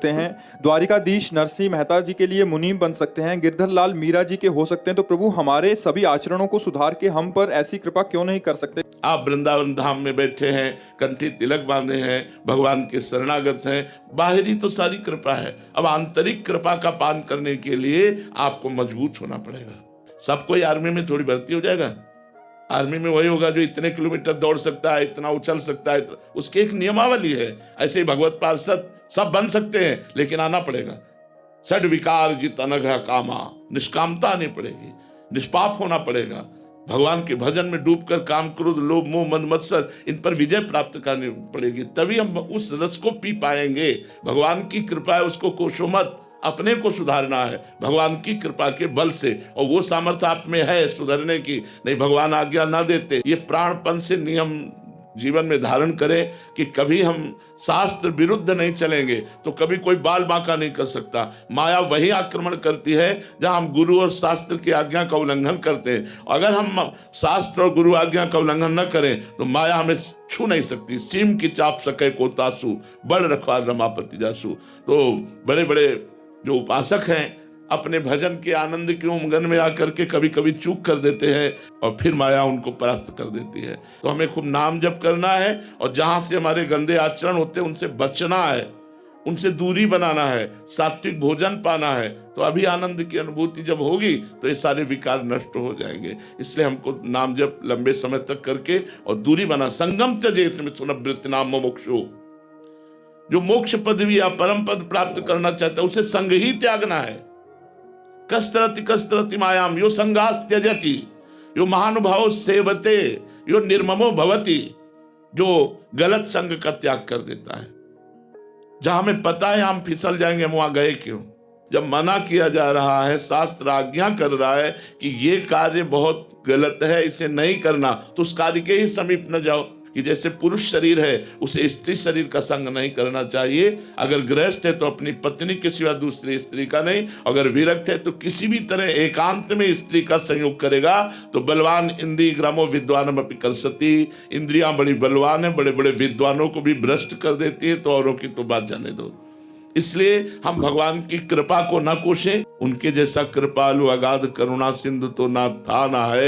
हैं, द्वारिकाधीश नरसिंह मेहता जी के लिए मुनीम बन सकते हैं, गिरधर लाल मीरा जी के हो सकते हैं, तो प्रभु हमारे सभी आचरणों को सुधार के हम पर ऐसी कृपा क्यों नहीं कर सकते? आप वृंदावन धाम में बैठे हैं, कंठी तिलक बांधे हैं, भगवान के शरणागत हैं, बाहरी तो सारी कृपा है, अब आंतरिक कृपा का पान करने के लिए आपको मजबूत होना पड़ेगा। सब कोई आर्मी में थोड़ी भर्ती हो जाएगा। आर्मी में वही होगा जो इतने किलोमीटर दौड़ सकता है, इतना उछल सकता है, उसकी एक नियमावली है। ऐसे ही भगवत पार्षद सब बन सकते हैं, लेकिन आना पड़ेगा। सड विकार जित अनघा कामा, निष्कामता आनी पड़ेगी, निष्पाप होना पड़ेगा। भगवान के भजन में डूबकर काम क्रोध लोभ मोह मद मत्सर इन पर विजय प्राप्त करनी पड़ेगी, तभी हम उस रस को पी पाएंगे। भगवान की कृपा है, उसको कोसो मत, अपने को सुधारना है भगवान की कृपा के बल से, और वो सामर्थ्य आप में है सुधरने की। नहीं, भगवान आज्ञा ना देते। ये प्राणपन से नियम जीवन में धारण करें कि कभी हम शास्त्र विरुद्ध नहीं चलेंगे तो कभी कोई बाल बांका नहीं कर सकता। माया वही आक्रमण करती है जहां हम गुरु और शास्त्र की आज्ञा का उल्लंघन करते हैं। अगर हम शास्त्र और गुरु आज्ञा का उल्लंघन न करें तो माया हमें छू नहीं सकती। सीम की चाप सके को तासु, बड़ रखवार रमापति जासु। तो बड़े बड़े जो उपासक हैं अपने भजन के आनंद के उमंगन में आकर के कभी कभी चूक कर देते हैं और फिर माया उनको परास्त कर देती है। तो हमें खूब नाम जप करना है और जहां से हमारे गंदे आचरण होते हैं उनसे बचना है, उनसे दूरी बनाना है, सात्विक भोजन पाना है। तो अभी आनंद की अनुभूति जब होगी तो ये सारे विकार नष्ट हो जाएंगे। इसलिए हमको नाम जप लंबे समय तक करके और दूरी बना। संगम त्यजेत मिथुनवृत्ति नाम मोक्षो, जो मोक्ष पदवी या परम पद प्राप्त करना चाहता है उसे संग ही त्यागना है। कस्तरति मायाम यो संगास त्यजति, यो महानुभाव सेवते, यो निर्ममो भवति, जो गलत संग का त्याग कर देता है। जहां हमें पता है हम फिसल जाएंगे, हम वहां गए क्यों? जब मना किया जा रहा है, शास्त्र आज्ञा कर रहा है कि ये कार्य बहुत गलत है, इसे नहीं करना, तो उस कार्य के ही समीप न जाओ। कि जैसे पुरुष शरीर है उसे स्त्री शरीर का संग नहीं करना चाहिए। अगर गृहस्थ है तो अपनी पत्नी के सिवा दूसरी स्त्री का नहीं, अगर विरक्त है तो किसी भी तरह एकांत में स्त्री का संयोग करेगा तो बलवान इंद्रिय ग्रामो विद्वानम अपि कर्षति, इंद्रियां बड़ी बलवान है, बड़े बड़े विद्वानों को भी भ्रष्ट कर देती है, तो औरों की तो बात जाने दो। इसलिए हम भगवान की कृपा को न कोसें, उनके जैसा कृपालु अगाध करुणा सिंधु तो ना था ना है।